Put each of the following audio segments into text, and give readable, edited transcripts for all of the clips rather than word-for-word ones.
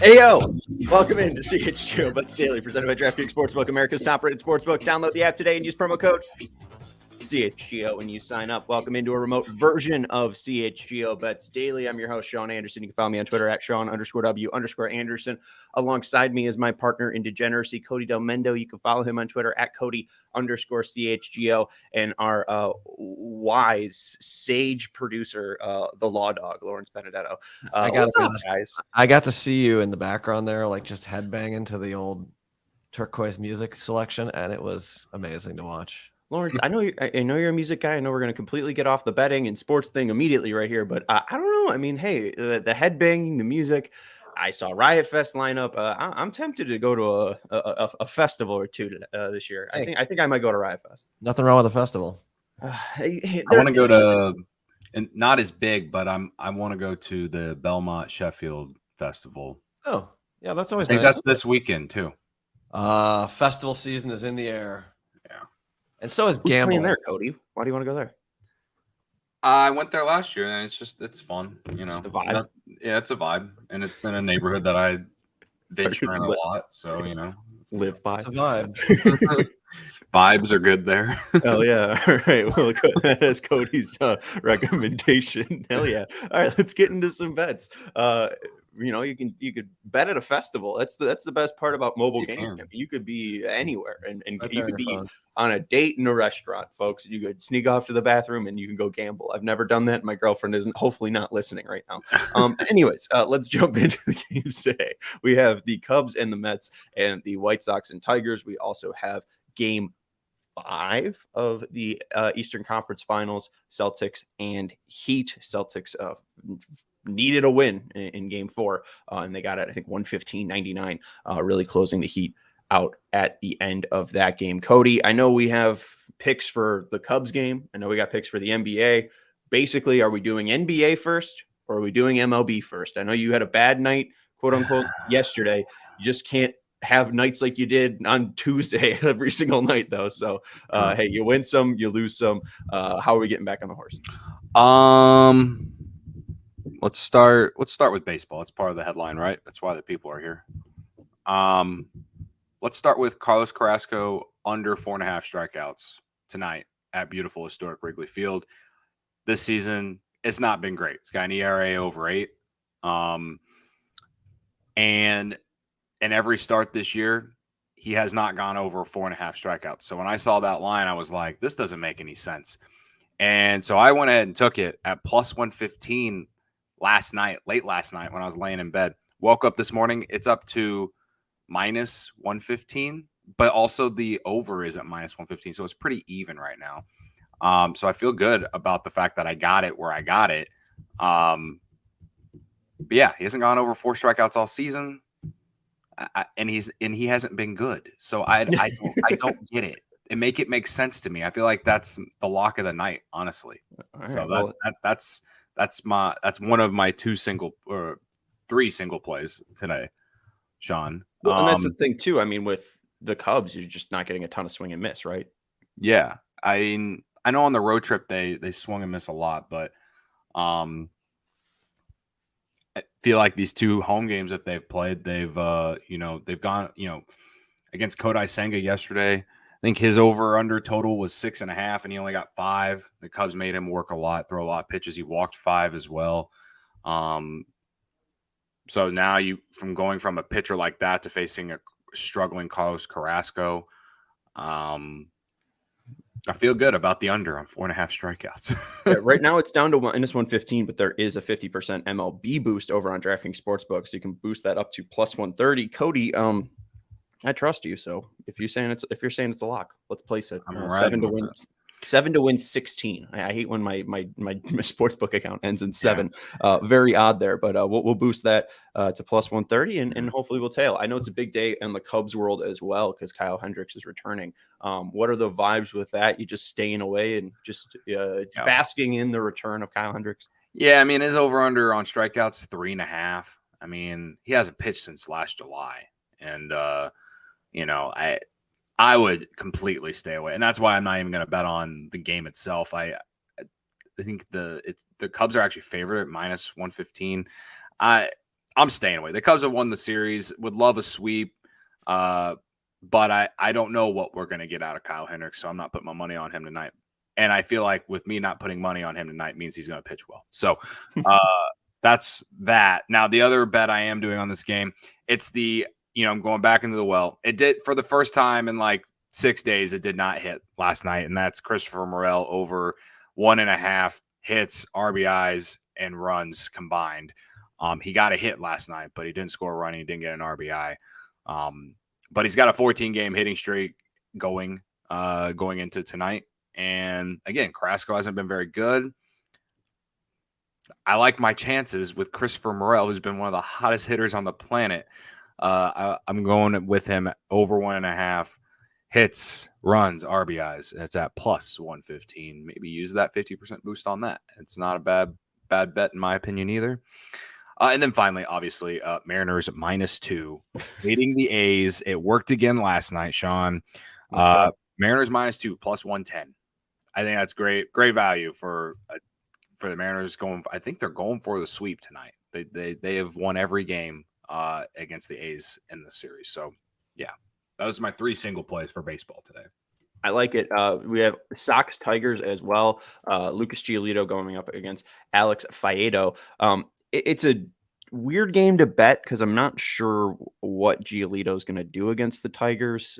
Ayo, welcome into CHGO Bets Daily, presented by DraftKings Sportsbook, America's top-rated sportsbook. Download the app today and use promo code CHGO when you sign up. Welcome into a remote version of CHGO Bets Daily. I'm your host, Sean Anderson. You can follow me on Twitter at Sean_W_Anderson. Alongside me is my partner in degeneracy, Cody Delmendo. You can follow him on Twitter at Cody_CHGO. And our wise, sage producer, the Law Dog, Lawrence Benedetto. What's up, guys? I got to see you in the background there, like just headbanging to the old turquoise music selection, and it was amazing to watch. Lawrence, I know you're a music guy. I know we're going to completely get off the betting and sports thing immediately right here, but I don't know. I mean, hey, the headbanging, the music. I saw Riot Fest lineup. I'm tempted to go to a festival or two this year. Hey. I think I might go to Riot Fest. Nothing wrong with the festival. I want to go to, and not as big, but I want to go to the Belmont Sheffield Festival. Oh, yeah, that's always I think nice. that's this weekend too. Festival season is in the air. Yeah, and so is Who's gambling. playing there, Cody? Why do you want to go there? I went there last year, and it's fun. You know, Just a vibe. Yeah, it's a vibe, and it's in a neighborhood that I venture in a lot. So Live by. It's a vibe. Vibes are good there. Hell yeah. All right. Well, that is Cody's recommendation. Hell yeah. All right, let's get into some bets. You could bet at a festival. That's the best part about mobile gaming. I mean, you could be anywhere and Right you there could in your be phone. on a date in a restaurant, folks. You could sneak off to the bathroom and you can go gamble. I've never done that. My girlfriend isn't hopefully not listening right now. Anyways, let's jump into the games today. We have the Cubs and the Mets and the White Sox and Tigers. We also have game 5 of the Eastern Conference Finals, Celtics and Heat. Celtics needed a win in game 4, and they got it, I think, 115-99, really closing the Heat out at the end of that game. Cody, I know we have picks for the Cubs game. I know we got picks for the NBA. Basically, are we doing NBA first or are we doing MLB first? I know you had a bad night, quote unquote, yesterday. You just can't have nights like you did on Tuesday every single night, though. So, hey, you win some, you lose some. How are we getting back on the horse? Let's start with baseball. It's part of the headline, right? That's why the people are here. Let's start with Carlos Carrasco under 4.5 strikeouts tonight at beautiful historic Wrigley Field. This season, it's not been great. It's got an ERA over 8. And in every start this year, he has not gone over 4.5 strikeouts. So when I saw that line, I was like, this doesn't make any sense. And so I went ahead and took it at plus 115 late last night when I was laying in bed. Woke up this morning, it's up to minus 115, but also the over is at minus 115. So it's pretty even right now. So I feel good about the fact that I got it where I got it. But yeah, he hasn't gone over 4 strikeouts all season. And he hasn't been good. So I don't get it. It make sense to me. I feel like that's the lock of the night, honestly. Right, so that's one of my 3 single plays today, Sean. Well, and that's the thing too. I mean, with the Cubs, you're just not getting a ton of swing and miss, right? Yeah, I know on the road trip they swung and miss a lot, but I feel like these 2 home games that they've played, they've gone against Kodai Senga yesterday. I think his over/under total was 6.5, and he only got 5. The Cubs made him work a lot, throw a lot of pitches. He walked 5 as well. So now from going from a pitcher like that to facing a struggling Carlos Carrasco, I feel good about the under on 4.5 strikeouts. Yeah, right now it's down to minus 115, but there is a 50% MLB boost over on DraftKings Sportsbook, so you can boost that up to plus 130. Cody, I trust you, so if you're saying it's a lock, let's place it. 7 to win 16. I hate when my sportsbook account ends in 7. Yeah. Very odd there, but we'll boost that to plus 130, and hopefully we'll tail. I know it's a big day in the Cubs world as well because Kyle Hendricks is returning. What are the vibes with that? You just staying away and just basking in the return of Kyle Hendricks? Yeah, I mean, his over/under on strikeouts 3.5. I mean, he hasn't pitched since last July, and I would completely stay away, and that's why I'm not even going to bet on the game itself. I think the Cubs are actually favored at minus 115. I'm staying away. The Cubs have won the series. Would love a sweep. But I don't know what we're going to get out of Kyle Hendricks, so I'm not putting my money on him tonight. And I feel like with me not putting money on him tonight means he's going to pitch well. So that's that. Now, the other bet I am doing on this game, it's I'm going back into the well. It did for the first time in like 6 days. It did not hit last night, and that's Christopher Morel over 1.5 hits, RBIs, and runs combined. He got a hit last night, but he didn't score a run. He didn't get an RBI. But he's got a 14-game hitting streak going into tonight. And again, Carrasco hasn't been very good. I like my chances with Christopher Morel, who's been one of the hottest hitters on the planet. I'm going with him over 1.5 hits, runs, RBIs. It's at plus 115. Maybe use that 50% boost on that. It's not a bad bet in my opinion either. And then finally, obviously, Mariners -2, beating the A's. It worked again last night, Sean. Mariners -2, plus 110. I think that's great value for the Mariners going. I think they're going for the sweep tonight. They have won every game against the A's in the series. So yeah, those are my 3 single plays for baseball today. I like it. We have Sox Tigers as well. Lucas Giolito going up against Alex Faedo. It's a weird game to bet because I'm not sure what Giolito is going to do against the Tigers.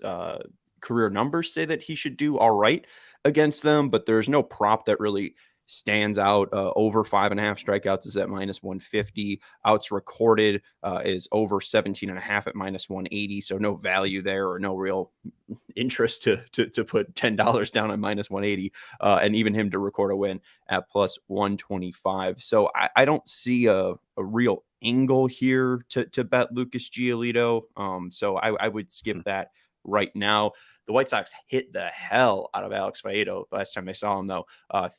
Career numbers say that he should do all right against them, but there's no prop that really stands out. Over 5.5 strikeouts is at -150. Outs recorded is over 17.5 at -180. So no value there, or no real interest to put $10 down on -180, and even him to record a win at plus 125. So I don't see a real angle here to bet Lucas Giolito. So I would skip that right now. The White Sox hit the hell out of Alex Faedo last time I saw him, though.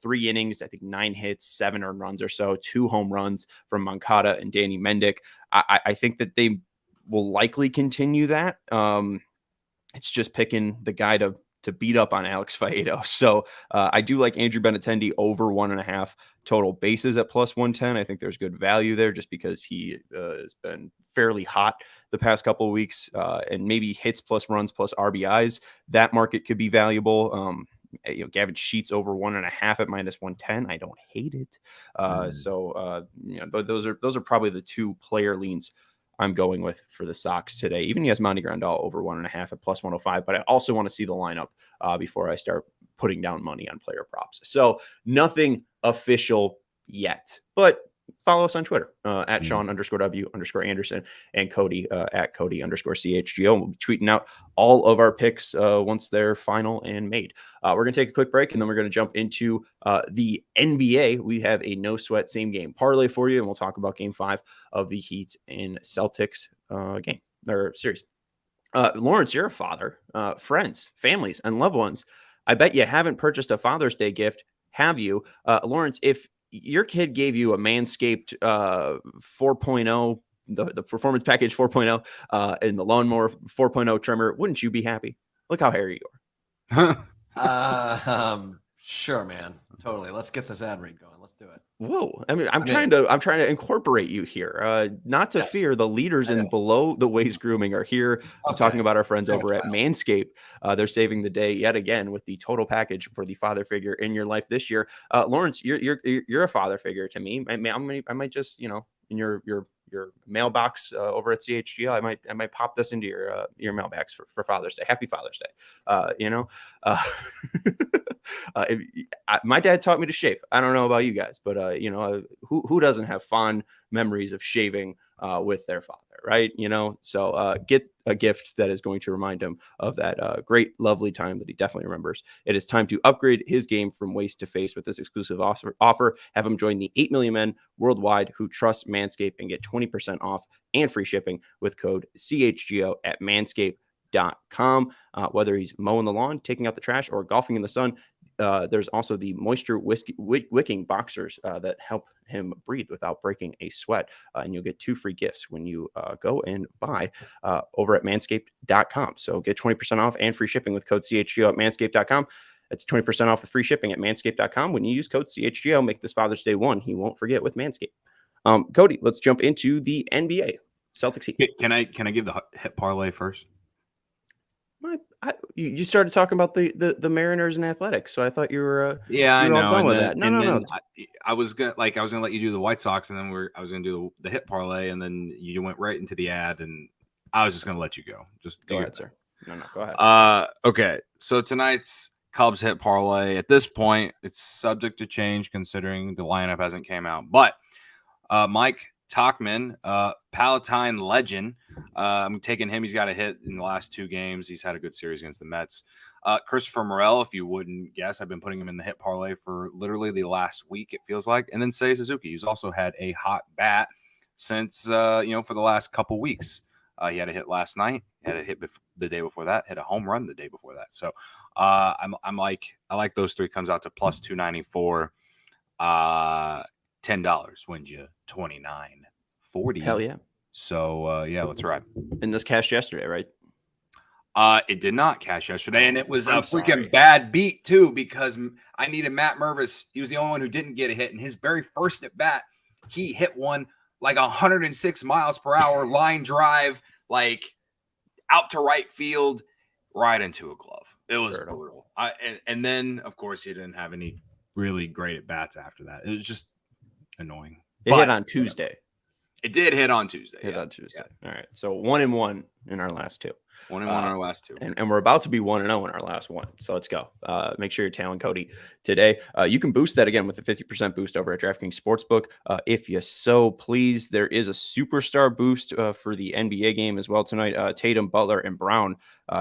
3 innings, I think 9 hits, 7 earned runs or so, 2 home runs from Moncada and Danny Mendick. I think that they will likely continue that. It's just picking the guy to beat up on Alex Faedo. So I do like Andrew Benintendi over 1.5 total bases at plus 110. I think there's good value there just because he has been fairly hot the past couple of weeks, and maybe hits plus runs plus RBIs. That market could be valuable. Gavin Sheets over 1.5 at -110. I don't hate it. So those are probably the 2 player leans I'm going with for the Sox today. Even Yasmani Grandal over 1.5 at plus 105. But I also want to see the lineup before I start putting down money on player props. So nothing official yet, but follow us on Twitter at Sean_W_Anderson and Cody at Cody_CHGO. We'll be tweeting out all of our picks once they're final and made. We're going to take a quick break, and then we're going to jump into the NBA. We have a no sweat same game parlay for you, and we'll talk about game 5 of the Heat and Celtics game or series. Lawrence, you're a father, friends, families, and loved ones. I bet you haven't purchased a Father's Day gift, have you? Lawrence, if your kid gave you a Manscaped 4.0, the Performance Package 4.0, and the Lawnmower 4.0 trimmer, wouldn't you be happy? Look how hairy you are. Sure, man. Totally. Let's get this ad read going. Let's do it. Whoa. I mean, I'm trying to incorporate you here. Not to fear, the leaders in below the waist grooming are here. I'm talking about our friends over at Manscaped. They're saving the day yet again with the total package for the father figure in your life this year. Lawrence, you're a father figure to me. I might just, in your mailbox over at CHGO, I might pop this into your mailbox for Father's Day. Happy Father's Day. My dad taught me to shave. I don't know about you guys, but who doesn't have fond memories of shaving with their father, right? So get a gift that is going to remind him of that great, lovely time that he definitely remembers. It is time to upgrade his game from waist to face with this exclusive offer. Have him join the 8 million men worldwide who trust Manscaped and get 20% off and free shipping with code CHGO at manscaped.com. Whether he's mowing the lawn, taking out the trash, or golfing in the sun, there's also the moisture wicking boxers that help him breathe without breaking a sweat. And you'll get 2 free gifts when you go and buy over at manscaped.com. So get 20% off and free shipping with code CHGO at manscaped.com. That's 20% off with free shipping at manscaped.com. When you use code CHGO, make this Father's Day one he won't forget with Manscaped. Cody, let's jump into the NBA. Celtics Heat. Can I give the hit parlay first? You started talking about the Mariners and Athletics, so I thought you were I all know. done And with then, that. No. I was gonna let you do the White Sox, and then I was gonna do the hit parlay, and then you went right into the ad, and I was just gonna let you go. Just go ahead, sir. No, go ahead. Okay. So tonight's Cubs hit parlay. At this point, it's subject to change considering the lineup hasn't came out. But Mike Tauchman, Palatine legend. I'm taking him. He's got a hit in the last 2 games. He's had a good series against the Mets. Christopher Morel, if you wouldn't guess, I've been putting him in the hit parlay for literally the last week, it feels like. And then Seiya Suzuki, who's also had a hot bat since, for the last couple weeks. He had a hit last night, had a hit the day before that, hit a home run the day before that. So I like those 3. Comes out to plus 294. $10 wins you $29.40. Hell yeah. So let's ride. And this cashed yesterday, right? It did not cash yesterday, and it was a freaking bad beat too, because I needed Matt Mervis. He was the only one who didn't get a hit, and his very first at bat, he hit one like 106 miles per hour line drive, like out to right field, right into a glove. It was brutal. And then of course he didn't have any really great at bats after that. It was just annoying. It hit on Tuesday. It did hit on Tuesday. On Tuesday. Yeah. All right. So 1-1 in our last 2. 1-1 in our last 2. And we're about to be 1-0 in our last 1. So let's go. Make sure you're tailing Cody today. You can boost that again with a 50% boost over at DraftKings Sportsbook. If you so please, there is a superstar boost for the NBA game as well tonight. Tatum, Butler, and Brown,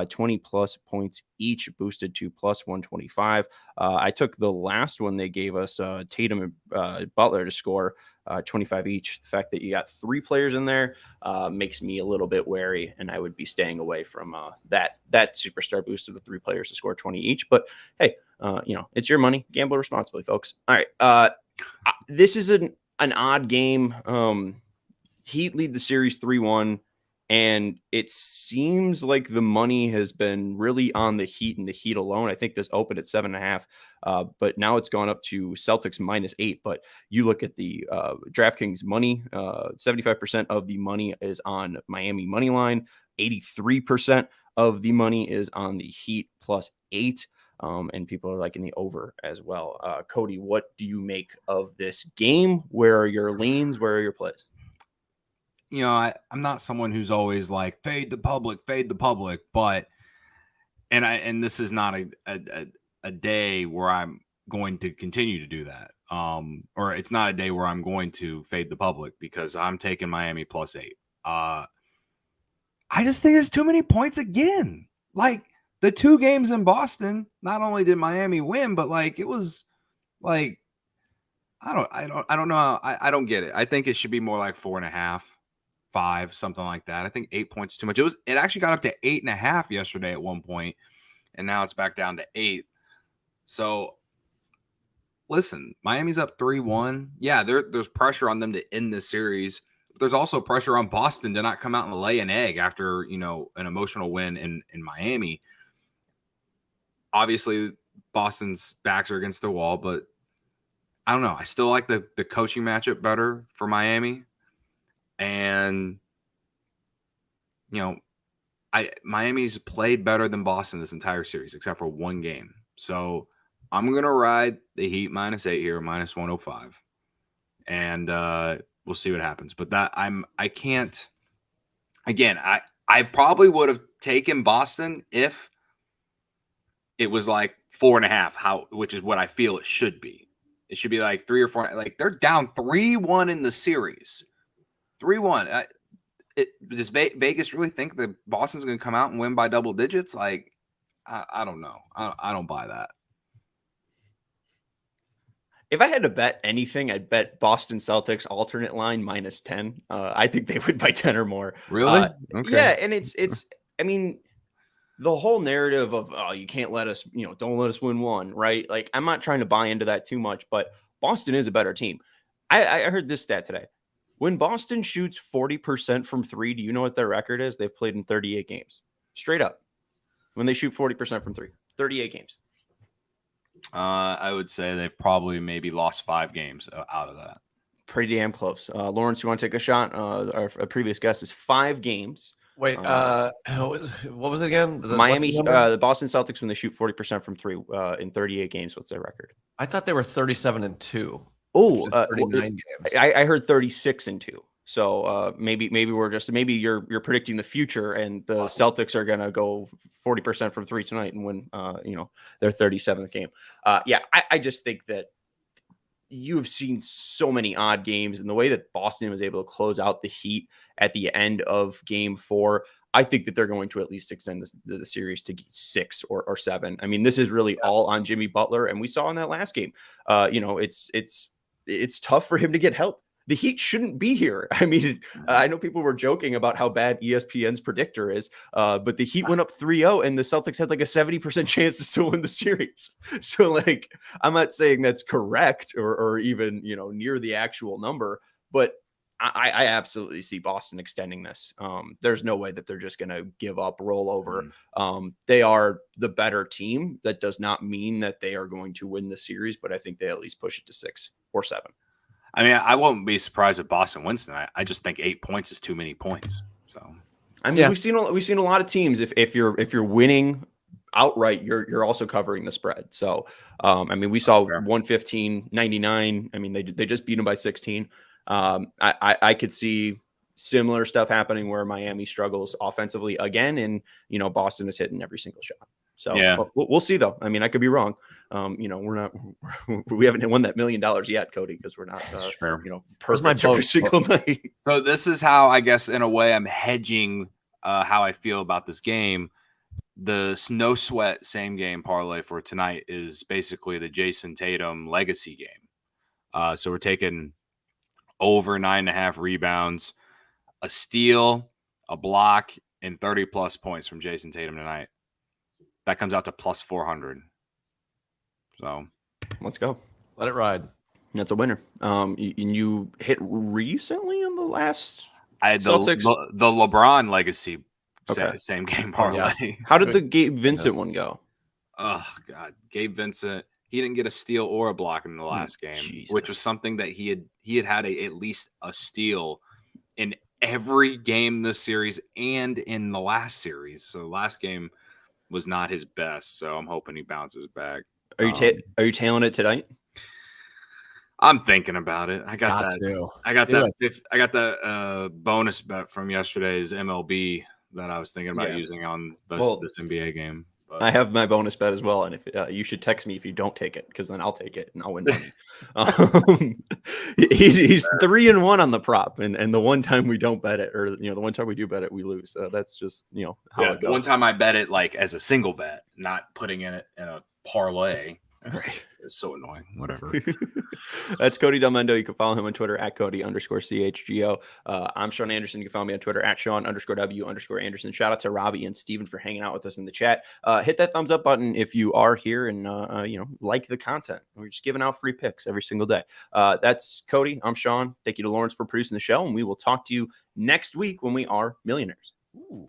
20 plus points each, boosted to plus 125. I took the last one they gave us, Tatum and Butler, to score 25 each. The fact that you got 3 players in there makes me a little bit wary, and I would be staying away from that superstar boost of the 3 players to score 20 each. But hey, it's your money. Gamble responsibly, folks. All right. This is an odd game. Heat lead the series 3-1. And it seems like the money has been really on the Heat and the Heat alone. I think this opened at 7.5, but now it's gone up to Celtics -8. But you look at the DraftKings money, 75% of the money is on Miami money line. 83% of the money is on the Heat +8. And people are liking the over as well. Cody, what do you make of this game? Where are your leans? Where are your plays? I'm not someone who's always like fade the public, but and this is not a day where I'm going to continue to do that. Or it's not a day where I'm going to fade the public because I'm taking Miami +8. I just think it's too many points again. Like the 2 games in Boston, not only did Miami win, but like it was like I don't know. I don't get it. I think it should be more like 4.5. 5, something like that. I think 8 points is too much. It actually got up to 8.5 yesterday at one point, and now it's back down to 8. So listen, Miami's up 3-1. Yeah, there's pressure on them to end this series. But there's also pressure on Boston to not come out and lay an egg after an emotional win in Miami. Obviously, Boston's backs are against the wall, but I don't know. I still like the coaching matchup better for Miami. And, Miami's played better than Boston this entire series, except for 1 game. So I'm going to ride the Heat -8 here, -105. And we'll see what happens. But I can't, again, I probably would have taken Boston if it was like 4.5, which is what I feel it should be. It should be like 3 or 4. Like they're down 3-1 in the series. 3-1. Does Vegas really think that Boston's going to come out and win by double digits? Like, I don't know. I don't buy that. If I had to bet anything, I'd bet Boston Celtics alternate line -10. I think they would by 10 or more. Really? Okay. Yeah, and it's. I mean, the whole narrative of you can't let us, don't let us win 1, right? Like I'm not trying to buy into that too much, but Boston is a better team. I heard this stat today. When Boston shoots 40% from 3, do you know what their record is? They've played in 38 games. Straight up. When they shoot 40% from 3. 38 games. I would say they've probably maybe lost 5 games out of that. pretty damn close. Lawrence, you want to take a shot? Our previous guest is 5 games. Wait, what was it again? Miami, the Boston Celtics, when they shoot 40% from 3 in 38 games, what's their record? I thought they were 37-2. Oh, 39 games. I heard 36-2. So maybe you're predicting the future, and the Celtics are gonna go 40% from 3 tonight and win their 37th game. I just think that you have seen so many odd games, and the way that Boston was able to close out the Heat at the end of Game 4, I think that they're going to at least extend the series to 6 or 7. I mean, this is really all on Jimmy Butler, and we saw in that last game. It's tough for him to get help. The Heat shouldn't be here. I mean, I know people were joking about how bad ESPN's predictor is, but the Heat went up 3-0, and the Celtics had like a 70% chance to still win the series. So, like, I'm not saying that's correct or even, near the actual number, but I absolutely see Boston extending this. There's no way that they're just going to give up, roll over. They are the better team. That does not mean that they are going to win the series, but I think they at least push it to 6 or 7. I mean, I won't be surprised if Boston wins tonight. I just think 8 points is too many points. So, I mean, we've seen a lot of teams. If you're winning outright, you're also covering the spread. So, I mean, we saw 115-99. I mean, they just beat them by 16. I could see similar stuff happening where Miami struggles offensively again, and Boston is hitting every single shot. So we'll see, though. I mean, I could be wrong. We haven't won that $1 million yet, Cody, because we're not perfect every single night. So this is how, I guess, in a way, I'm hedging how I feel about this game. The no sweat same game parlay for tonight is basically the Jason Tatum legacy game. So we're taking over 9.5 rebounds, a steal, a block, and 30+ points from Jason Tatum tonight. That comes out to plus 400. So let's go. Let it ride. That's a winner. You hit recently on the last I had Celtics? the LeBron legacy same game parlay. Yeah. How did the Gabe Vincent one go? Oh God, Gabe Vincent. He didn't get a steal or a block in the last game, which was something that he had at least a steal in every game this series and in the last series. So the last game was not his best. So I'm hoping he bounces back. Are you tailing it tonight? I'm thinking about it. I got that bonus bet from yesterday's MLB that I was thinking about using on this NBA game. But I have my bonus bet as well, and if you should text me if you don't take it, because then I'll take it and I'll win money. He's 3-1 on the prop, and the one time we don't bet it, or the one time we do bet it, we lose. That's just how it goes. The one time I bet it like as a single bet, not putting in a parlay. Right. It's so annoying. Whatever. That's Cody Delmendo. You can follow him on Twitter at Cody_CHGO. I'm Sean Anderson. You can follow me on Twitter at Sean_W_Anderson. Shout out to Robbie and Steven for hanging out with us in the chat. Hit that thumbs up button if you are here and like the content. We're just giving out free picks every single day. That's Cody. I'm Sean. Thank you to Lawrence for producing the show, and we will talk to you next week when we are millionaires. Ooh.